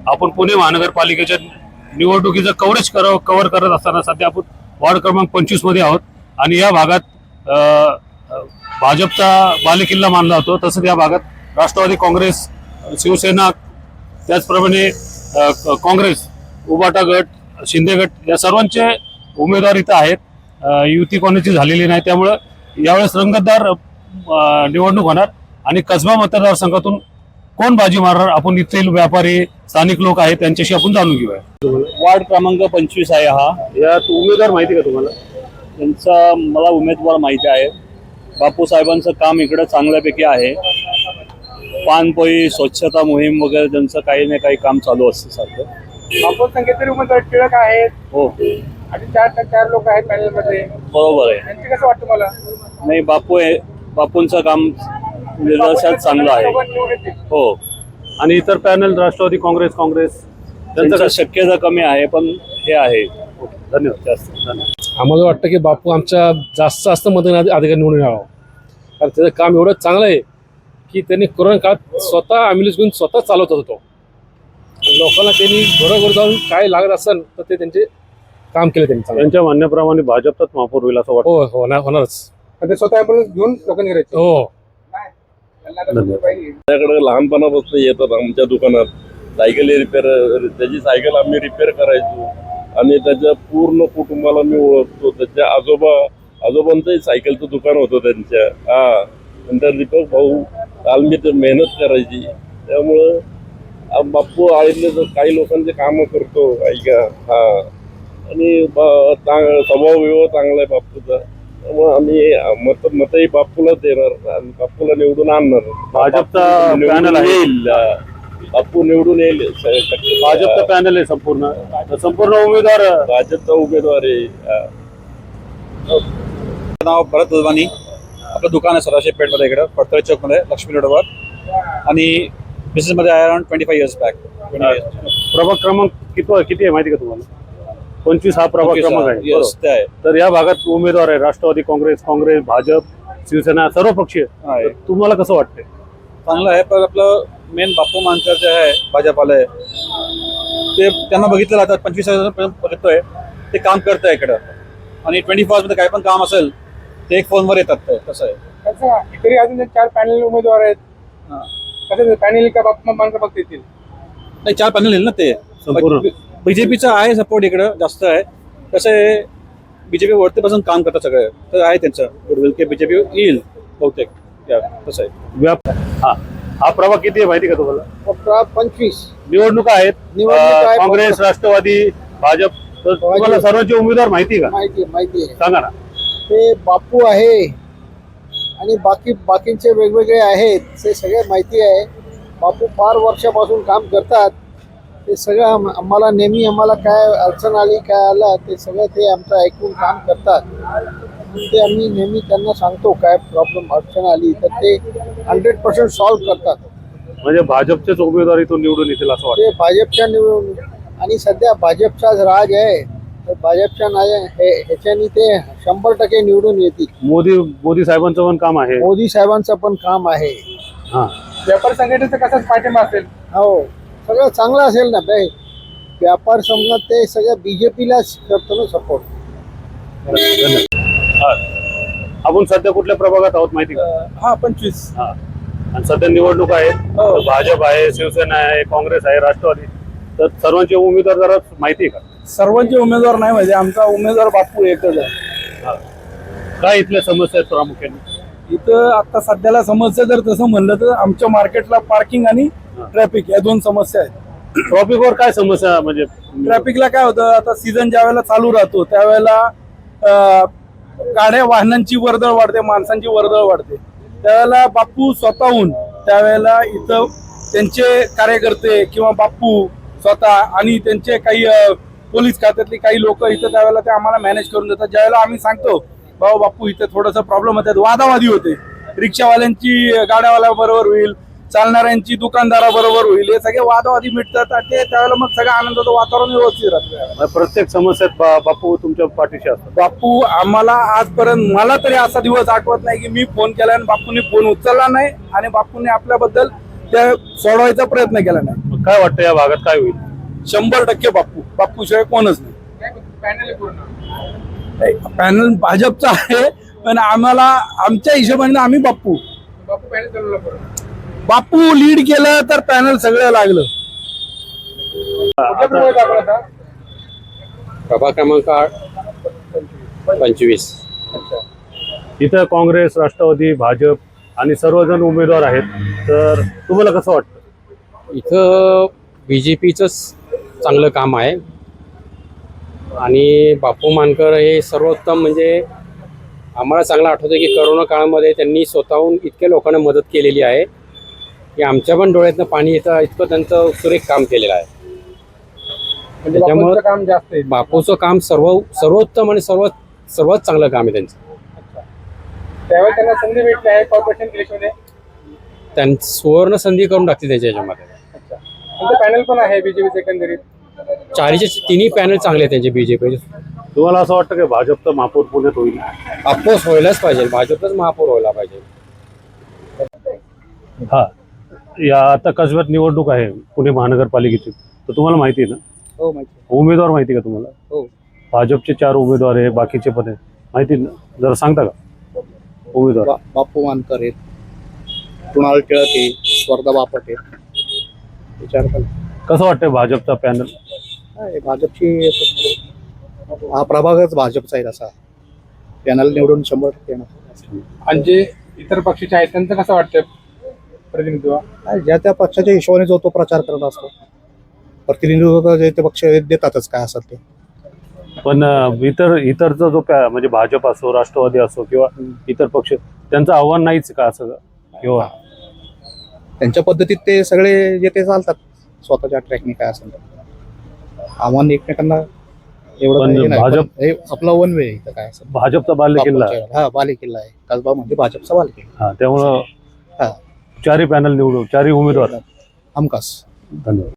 आपण पुणे महानगरपालिकेच्या निवडणुकीचं कव्हर करत असताना सध्या आपण वार्ड क्रमांक 25 मध्ये आहोत आणि या भागात भाजपचा बालेकिल्ला मानला जातो। तसंच या भागात राष्ट्रवादी काँग्रेस, शिवसेना, त्याचप्रमाणे काँग्रेस, उबाटा गट, शिंदे गट या सर्वांचे उमेदवार इथं आहेत। युती कोणाची झालेली नाही, त्यामुळे यावेळेस रंगतदार निवडणूक होणार आणि कसबा मतदारसंघातून कोण बाजी मारणार आपण इथले व्यापारी, स्थानिक लोक आहेत त्यांच्याशी आपण जाणून घेऊया। वार्ड क्रमांक 25 आहे हा। यात उमेदवार माहिती का तुम्हाला? त्यांचा मला उमेदवार माहिती आहे। बापू साहेबांचं काम इकडे चांगल्यापैकी आहे। पानपोई, स्वच्छता मोहीम वगैरे त्यांचं काही ना काही काम चालू असतं सारखं। बापू संघेतरी उमेदवार टिळक आहेत हो आणि चार लोक आहेत पॅनल मध्ये, बरोबर आहे। त्यांची कसं वाटतं मला? नाही, बापूंचं काम निर्देशात चांगलं आहे। हो, आणि इतर पॅनल राष्ट्रवादी काँग्रेस त्यांचं शक्यता कमी आहे, पण हे आहे। धन्यवाद, जास्त धन्यवाद। आम्हाला वाटतं की बापू आमच्या जास्त मतदान अधिकारी निवडून यावं, कारण त्याचं काम एवढं चांगलं आहे की त्यांनी कोरोना काळात स्वतः ॲम्ब्युलन्स घेऊन स्वतः चालवत होतो। लोकांना त्यांनी घरोघर जाऊन काय लागत असेल तर ते त्यांचे काम केले त्यांनी चांगलं। त्यांच्या म्हणण्याप्रमाणे भाजपचाच महापौर होईल असं वाटतं। हो होणारच। ते स्वतः आपण घेऊन लोकांनी करायचं। हो, माझ्याकडे लहानपणापासून येतात आमच्या दुकानात सायकल रिपेअर, त्याची सायकल आम्ही रिपेअर करायचो आणि त्याच्या पूर्ण कुटुंबाला मी ओळखतो। त्याच्या आजोबांचंही सायकलचं दुकान होतं त्यांच्या। नंतर दीपक भाऊ, काल मी तर मेहनत करायची, त्यामुळं बापू आळीतले तर काही लोकांचे कामं करतो ऐका। आणि स्वभाव विभाव चांगला आहे बापूचा, त्यामुळे आम्ही मतही बापूलाच देणार आणि बापूला निवडून आणणार। भाजपचा पॅनल आहे, बापू निवडून येईल। भाजपचा पॅनल आहे संपूर्ण उमेदवार भाजपचा उमेदवार आहे। नाव भरत उलवानी, आपलं दुकान आहे सराशे पेठमध्ये, इकडं फडतळे चौकमध्ये, लक्ष्मी रोडवर, आणि बिझनेसमध्ये आहे अराउंड 25 इयर्स बॅक। प्रभाग क्रमांक किती आहे माहिती का तुम्हाला? 25 हा प्रभाग क्रमांक आहे। Yes, ते आहे। तर या भागात उमेदवार आहे राष्ट्रवादी काँग्रेस, भाजप, शिवसेना, सर्व पक्षीय। आहे। तुम्हाला कसं वाटतंय? चांगलं आहे, पण आपलं मेन बापू मानकर जे आहे भाजपाला ते त्यांना बघितलं जातात। 25 वर्षांपर्यंत बघतोय ते काम करतंय इकडं, आणि 24 मध्ये काय पण काम असेल ते एक फोनवर येतात। ते कसं आहे कसं इकडे अजून 4 पॅनल उमेदवार आहेत, कसं पॅनल का बापू मानकर फक्त येतील? नाही, 4 पॅनल येईल ना ते। संपूर्ण बीजेपीचं आहे सपोर्ट इकडं जास्त आहे। कसं आहे, बीजेपी वरतीपासून काम करतात सगळे, तर आहे त्यांचं गुडविल की बीजेपी येईल बहुतेक। कसं आहे हा प्रभाग किती आहे माहिती का तुम्हाला? 25 निवडणुका आहेत, आहे। काँग्रेस, राष्ट्रवादी, भाजप, तर तुम्हाला सर्वांचे उमेदवार माहिती का? माहिती आहे। सांगा ना। ते बापू आहे आणि बाकींचे वेगवेगळे आहेत, ते सगळे माहिती आहे। बापू फार वर्षापासून काम करतात, ते सगळं आम्हाला काय अडचण आली, काय आला, ते सगळं ते आमचं ऐकून काम करतात। ते आम्ही नेहमी त्यांना सांगतो काय प्रॉब्लेम अडचण आली तर ते 100% सॉल्व्ह करतात। म्हणजे भाजपचेच उमेदवार इथून निवडून येतील असं वाटतं? ते भाजपच्या निवडून, आणि सध्या भाजपचाच राज आहे, तर भाजपच्या ह्याच्यानी ते 100% निवडून येतील। मोदी साहेबांचं पण काम आहे। मोदी साहेबांचं पण काम आहे। व्यापार संघटनेचं कसंच पाठिंबा असेल? हो, सगळं चांगलं असेल ना। व्यापार समजा ते सगळं बीजेपीलाच करतो ना सपोर्ट। आपण सध्या कुठल्या प्रभागात आहोत माहिती का? 25। आणि सध्या निवडणूक आहे, भाजप आहे, शिवसेना आहे, काँग्रेस आहे, राष्ट्रवादी, तर सर्वांचे उमेदवार जरा माहिती आहे का? सर्वांचे उमेदवार नाही माहिती, आमचा उमेदवार बापू एकच आहे। काय इथल्या समस्या आहेत प्रामुख्याने? इथं आता सध्याला समस्या जर तसं म्हणलं तर आमच्या मार्केटला पार्किंग आणि ट्रॅफिक या 2 समस्या आहेत। ट्रॉफिकवर काय समस्या? म्हणजे ट्रॅफिकला काय होतं, आता सीझन ज्या वेळेला चालू राहतो त्यावेळेला गाड्या वाहनांची वर्दळ वाढते, माणसांची वर्दळ वाढते, त्यावेळेला बापू स्वतःहून त्यावेळेला इथं त्यांचे कार्यकर्ते किंवा बापू स्वतः आणि त्यांचे काही पोलीस खात्यातली काही लोक इथं त्यावेळेला ते आम्हाला मॅनेज करून देतात। ज्यावेळेला आम्ही सांगतो बापू इथे थोडंसं प्रॉब्लेम होतात, वादावादी होते, रिक्षावाल्यांची गाड्यावाल्याबरोबर होईल, चालणाऱ्यांची दुकानदाराबरोबर होईल, हे सगळे वादवादी मिटतात आणि ते त्यावेळेला मग सगळं आनंदाचं वातावरण व्यवस्थित राहतं। प्रत्येक समस्यात बापू तुमच्या पाठीशी असतात? बापू आम्हाला आजपर्यंत, मला तरी असा दिवस आठवत नाही की मी फोन केला आणि बापूंनी फोन उचलला नाही आणि बापूंनी आपल्याबद्दल त्या सोडवायचा प्रयत्न केला नाही। काय वाटतं या भागात काय होईल? 100% बापूशिवाय कोणच नाही. पॅनल भाजपचा आहे, पण आम्हाला आमच्या हिशोबाने आम्ही बापू लीड केलं तर पॅनल सगळं लागलं. प्रभाग क्रमांक 25. इथं काँग्रेस, राष्ट्रवादी, भाजप आणि सर्वजण उमेदवार आहेत. तर तुम्हाला कसं वाटतं? इथं BJPचंच चांगलं काम आहे आणि बापू मानकर हे सर्वोत्तम, म्हणजे आम्हाला चांगलं आठवतं की करोना काळामध्ये त्यांनी स्वतःहून इतक्या लोकांना मदत केलेली आहे की आमच्या पण डोळ्यातनं पाणी येतं, इतकं त्यांचं सुरेख काम केलेलं आहे. त्याच्यामुळं काम जास्त आहे. बापूचं काम सर्वोत्तम आणि सर्वात चांगलं काम आहे त्यांचं. त्यावेळी त्यांना संधी भेटली आहे कॉर्पोरेशन इलेक्शनमध्ये. त्यांचं सुवर्ण संधी करून टाकते त्याच्या याच्यामध्ये. पॅनल पण आहे बीजेपीचे एकंदरीत. तिन्ही पॅनल चांगले आहेत त्यांचे BJP. तुम्हाला असं वाटतं की भाजपचं महापौर पुण्यात होईल? ऑफकोर्स व्हायलाच पाहिजे, भाजपचाच महापौर व्हायला पाहिजे. हा, या आता कसब्यात निवडणूक आहे पुणे महानगरपालिकेची, तर तुम्हाला माहिती आहे ना? हो माहिती. उमेदवार माहिती का तुम्हाला? हो. भाजपचे 4 उमेदवार आहे, बाकीचे पण आहे, माहिती आहे ना? जरा सांगता का उमेदवार? बापू मानकर आहेत, कुणाल टिळक आहे, स्वर्धा बापट आहे. विचार कसं वाटतंय भाजपचा पॅनल? भाजपची हा प्रभागच भाजपचा आहे, असा पॅनल निवडून 100% येणार. आणि जे इतर पक्षाचे आहेत त्यांचं कसं वाटतं प्रतिनिधित्व? ज्या त्या पक्षाच्या हिशोबाने जो तो प्रचार करत असतो, प्रतिनिधित्व जे ते पक्ष देतातच काय असेल ते. पण इतरचा जो म्हणजे भाजप असो, राष्ट्रवादी असो किंवा इतर पक्ष, त्यांचं आव्हान नाहीच का असं? किंवा त्यांच्या पद्धतीत ते सगळे जे ते चालतात स्वतःच्या ट्रॅकने काय असेल तर. आव्हान एकमेकांना एवढं पण काही हे नाही. भाजप- पण हे आपला वन वे इथं काय असेल. भाजपचा बालेकिल्ला. हा बालेकिल्ला आहे, कसबा म्हणजे भाजपचा बालेकिल्ला. हा, त्यामुळं हा 4 पॅनल निवडू, 4 उमेदवार. हमखास. धन्यवाद.